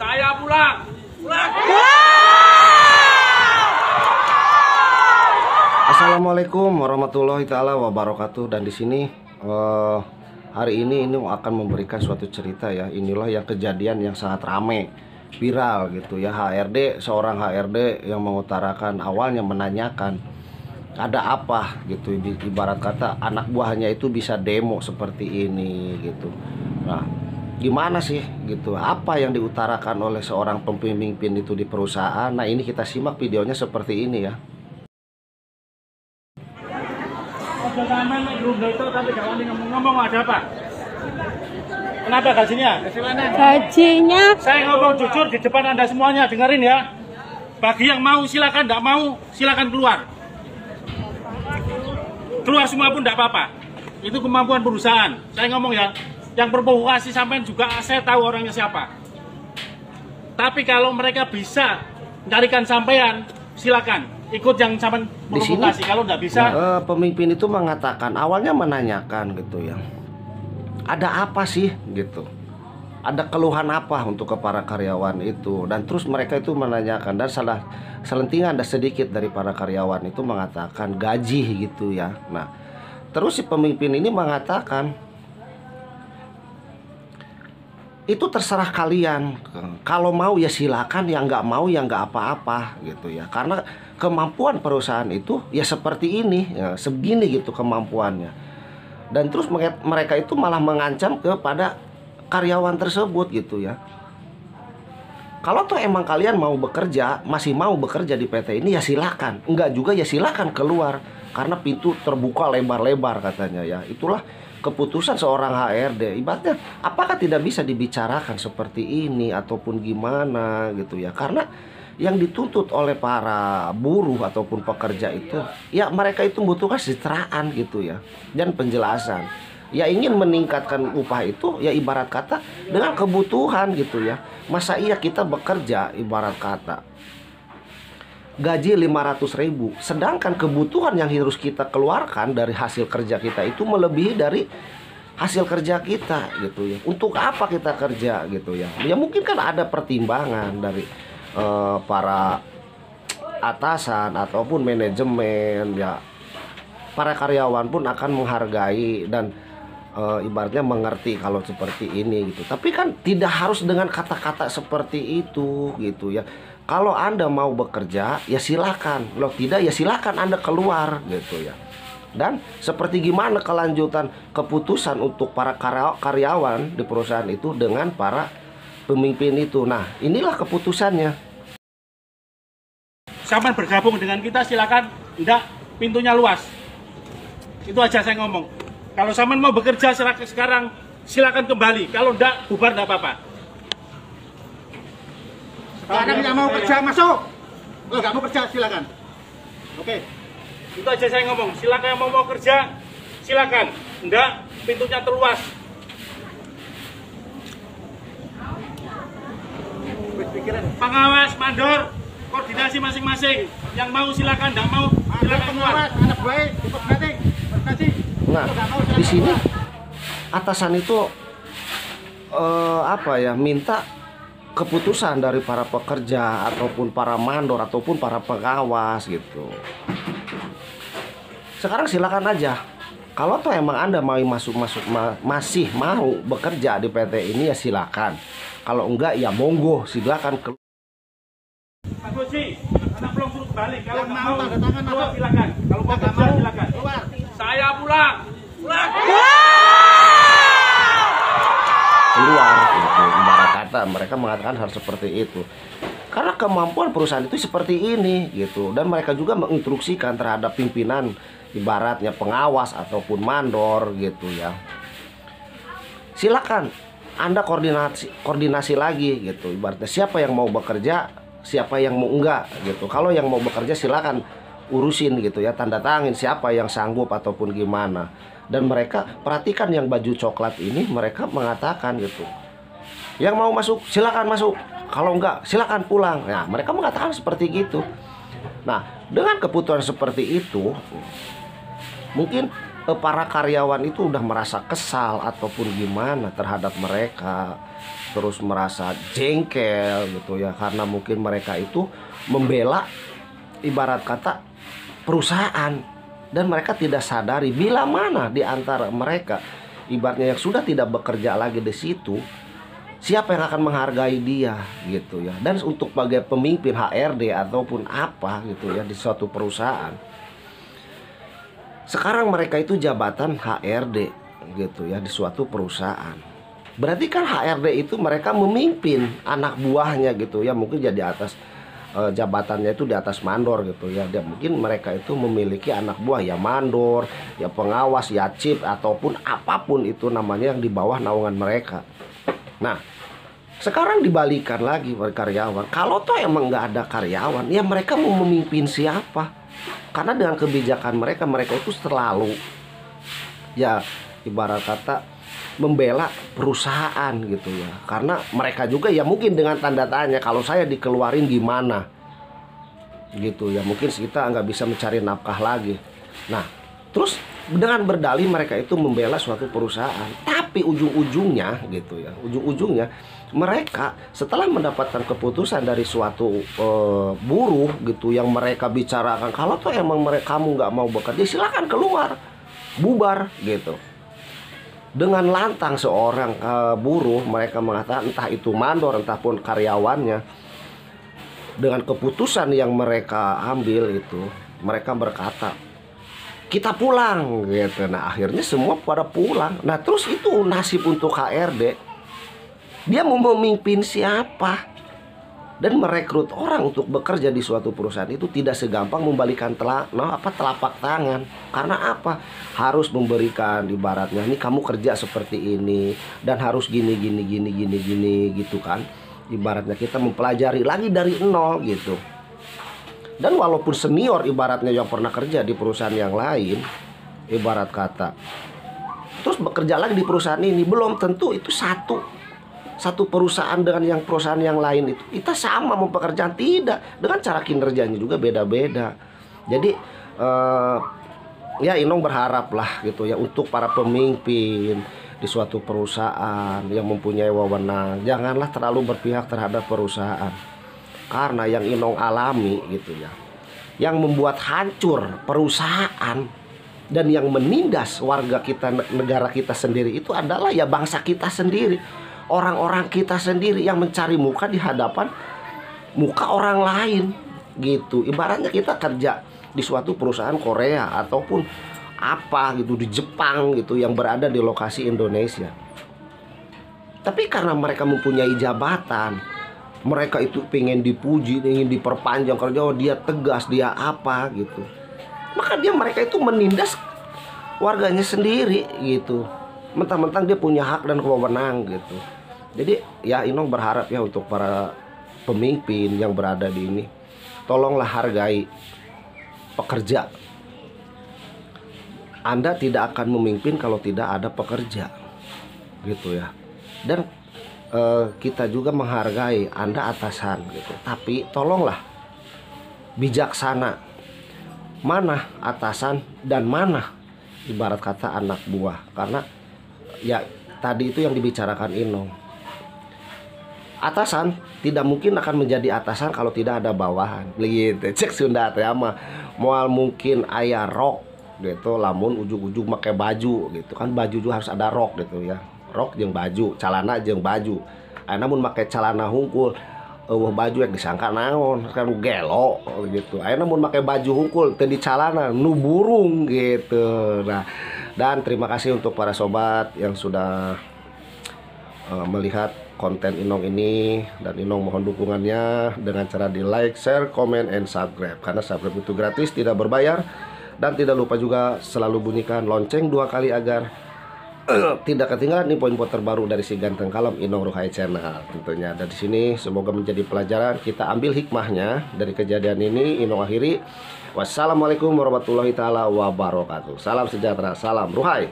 Saya pulang. Pulang. Assalamualaikum warahmatullahi taala wabarakatuh. Dan di sini hari ini akan memberikan suatu cerita ya. Inilah yang kejadian yang sangat ramai, viral gitu ya. Seorang HRD yang mengutarakan, awalnya menanyakan ada apa gitu, ibarat kata anak buahnya itu bisa demo seperti ini gitu. Nah, gimana sih gitu, apa yang diutarakan oleh seorang pemimpin itu di perusahaan. Nah, ini kita simak videonya seperti ini ya. Ngomong ada apa? Kenapa gajinya? Gajinya Saya ngomong jujur di depan Anda semuanya, dengerin ya. Bagi yang mau silakan, tidak mau silakan keluar. Keluar semua pun tidak apa-apa. Itu kemampuan perusahaan. Saya ngomong ya, yang berprovokasi sampean juga saya tahu orangnya siapa. Tapi kalau mereka bisa mencarikan sampean, silakan ikut yang sampean provokasi. Kalau tidak bisa, pemimpin itu mengatakan, awalnya menanyakan gitu ya, ada apa sih gitu, ada keluhan apa untuk ke para karyawan itu. Dan terus mereka itu menanyakan, dan selentingan ada sedikit dari para karyawan itu mengatakan gaji gitu ya. Nah, terus si pemimpin ini mengatakan, itu terserah kalian, kalau mau ya silakan, yang nggak mau ya nggak apa-apa gitu ya. Karena kemampuan perusahaan itu ya seperti ini ya, segini gitu kemampuannya. Dan terus mereka itu malah mengancam kepada karyawan tersebut gitu ya. Kalau tuh emang kalian mau bekerja, masih mau bekerja di PT ini ya silakan, enggak juga ya silakan keluar, karena pintu terbuka lebar-lebar katanya ya. Itulah keputusan seorang HRD. Ibaratnya apakah tidak bisa dibicarakan seperti ini ataupun gimana gitu ya. Karena yang dituntut oleh para buruh ataupun pekerja itu ya, mereka itu membutuhkan kesejahteraan gitu ya, dan penjelasan. Ya ingin meningkatkan upah itu ya ibarat kata dengan kebutuhan gitu ya. Masa iya kita bekerja ibarat kata gaji 500.000, sedangkan kebutuhan yang harus kita keluarkan dari hasil kerja kita itu melebihi dari hasil kerja kita gitu ya. Untuk apa kita kerja gitu ya. Ya mungkin kan ada pertimbangan dari para atasan ataupun manajemen ya. Para karyawan pun akan menghargai dan ibaratnya mengerti kalau seperti ini gitu. Tapi kan tidak harus dengan kata-kata seperti itu gitu ya. Kalau Anda mau bekerja ya silakan, kalau tidak ya silakan Anda keluar gitu ya. Dan seperti gimana kelanjutan keputusan untuk para karyawan di perusahaan itu dengan para pemimpin itu. Nah, inilah keputusannya. sampean bergabung dengan kita silakan, enggak pintunya luas. Itu aja saya ngomong. Kalau sampean mau bekerja sekarang silakan kembali. Kalau enggak bubar enggak apa-apa. Kalau Anda tidak mau kerja masuk. Kalau nggak mau kerja silakan. Oke. Itu aja saya ngomong. Silakan yang mau kerja silakan. Enggak pintunya terluas. Pengawas, mandor, koordinasi masing-masing. Yang mau silakan, enggak mau silakan keluar. Anak baik, ikut meeting. Nah, di sini atasan itu minta keputusan dari para pekerja ataupun para mandor ataupun para pengawas gitu. Sekarang silakan aja. Kalau tuh emang Anda mau masih mau bekerja di PT ini ya silakan. Kalau enggak ya monggo silakan keluar. Pak Bosi, anak belum suruh balik. Kalau Yang nggak mau tanda tangan keluar masuk. silakan. Kalau mau Nggak kerja mau silakan. keluar. Saya pulang. Pulang. Keluar gitu. Ibarat kata mereka mengatakan hal seperti itu karena kemampuan perusahaan itu seperti ini gitu. Dan mereka juga menginstruksikan terhadap pimpinan, ibaratnya pengawas ataupun mandor gitu ya, silakan Anda koordinasi lagi gitu. Ibaratnya siapa yang mau bekerja, siapa yang mau enggak gitu. Kalau yang mau bekerja silakan urusin gitu ya, tanda tangan siapa yang sanggup ataupun gimana. Dan mereka perhatikan yang baju coklat ini, mereka mengatakan gitu, yang mau masuk silakan masuk, kalau enggak silakan pulang. Nah, mereka mengatakan seperti gitu. Nah, dengan keputusan seperti itu, mungkin para karyawan itu udah merasa kesal ataupun gimana terhadap mereka, terus merasa jengkel gitu ya, karena mungkin mereka itu membela ibarat kata perusahaan, dan mereka tidak sadari bila mana di antara mereka ibaratnya yang sudah tidak bekerja lagi di situ, siapa yang akan menghargai dia gitu ya. Dan untuk sebagai pemimpin HRD ataupun apa gitu ya di suatu perusahaan, sekarang mereka itu jabatan HRD gitu ya di suatu perusahaan. Berarti kan HRD itu mereka memimpin anak buahnya gitu ya, mungkin jadi atas jabatannya itu di atas mandor gitu ya. Dan mungkin mereka itu memiliki anak buah ya mandor, ya pengawas, ya chief ataupun apapun itu namanya yang di bawah naungan mereka. Nah, sekarang dibalikan lagi karyawan. Kalau toh emang nggak ada karyawan, ya mereka mau memimpin siapa? Karena dengan kebijakan mereka itu selalu ya ibarat kata membela perusahaan gitu ya. Karena mereka juga ya mungkin dengan tanda tanya, kalau saya dikeluarin gimana gitu ya, mungkin kita nggak bisa mencari nafkah lagi. Nah, terus dengan berdalih mereka itu membela suatu perusahaan, tapi ujung-ujungnya gitu ya, ujung-ujungnya mereka setelah mendapatkan keputusan dari suatu buruh gitu yang mereka bicarakan, kalau tuh emang kamu nggak mau bekerja silakan keluar, bubar gitu. Dengan lantang seorang buruh mereka mengatakan, entah itu mandor entah pun karyawannya, dengan keputusan yang mereka ambil itu mereka berkata kita pulang gitu. Nah akhirnya semua pada pulang. Nah terus itu nasib untuk HRD, dia mau memimpin siapa? Dan merekrut orang untuk bekerja di suatu perusahaan itu tidak segampang membalikan telapak tangan. Karena apa? Harus memberikan ibaratnya, ini kamu kerja seperti ini dan harus gini gitu kan. Ibaratnya kita mempelajari lagi dari nol gitu. Dan walaupun senior ibaratnya yang pernah kerja di perusahaan yang lain, ibarat kata, terus bekerja lagi di perusahaan ini, belum tentu itu satu perusahaan dengan yang perusahaan yang lain itu kita sama mempekerjakan, tidak, dengan cara kinerjanya juga beda-beda. Jadi ya Inong berharap lah gitu ya untuk para pemimpin di suatu perusahaan yang mempunyai wewenang, janganlah terlalu berpihak terhadap perusahaan. Karena yang Inong alami gitu ya, yang membuat hancur perusahaan dan yang menindas warga kita, negara kita sendiri itu adalah ya bangsa kita sendiri. Orang-orang kita sendiri yang mencari muka di hadapan muka orang lain gitu. Ibaratnya kita kerja di suatu perusahaan Korea ataupun apa gitu di Jepang gitu yang berada di lokasi Indonesia. Tapi karena mereka mempunyai jabatan, mereka itu pengen dipuji, ingin diperpanjang kerja, oh dia tegas, dia apa gitu. Maka mereka itu menindas warganya sendiri gitu. Mentang-mentang dia punya hak dan wewenang gitu. Jadi ya Inong berharap ya untuk para pemimpin yang berada di ini, tolonglah hargai pekerja. Anda tidak akan memimpin kalau tidak ada pekerja gitu ya. Dan kita juga menghargai Anda atasan gitu. Tapi tolonglah bijaksana, mana atasan dan mana ibarat kata anak buah. Karena ya tadi itu yang dibicarakan Inong, atasan tidak mungkin akan menjadi atasan kalau tidak ada bawahan begitu. Cek Sunda teh mah moal mungkin aya rok gitu, lamun ujung-ujung pakai baju gitu kan, baju juga harus ada rok gitu ya, rok jeung baju, celana jeung baju. Namun pakai celana hungkul baju yang disangka naon kan gelo gitu. Namun pakai baju hungkul teu di celana nu burung gitu. Nah, dan terima kasih untuk para sobat yang sudah melihat konten Inong ini, dan Inong mohon dukungannya dengan cara di like, share, comment, and subscribe. Karena subscribe itu gratis, tidak berbayar. Dan tidak lupa juga selalu bunyikan lonceng 2 kali agar tidak ketinggalan info-info terbaru dari si ganteng kalem Inong Ruhai Channel tentunya. Dan di sini semoga menjadi pelajaran, kita ambil hikmahnya dari kejadian ini. Inong akhiri. Wassalamualaikum warahmatullahi taala wabarakatuh. Salam sejahtera, salam Ruhai.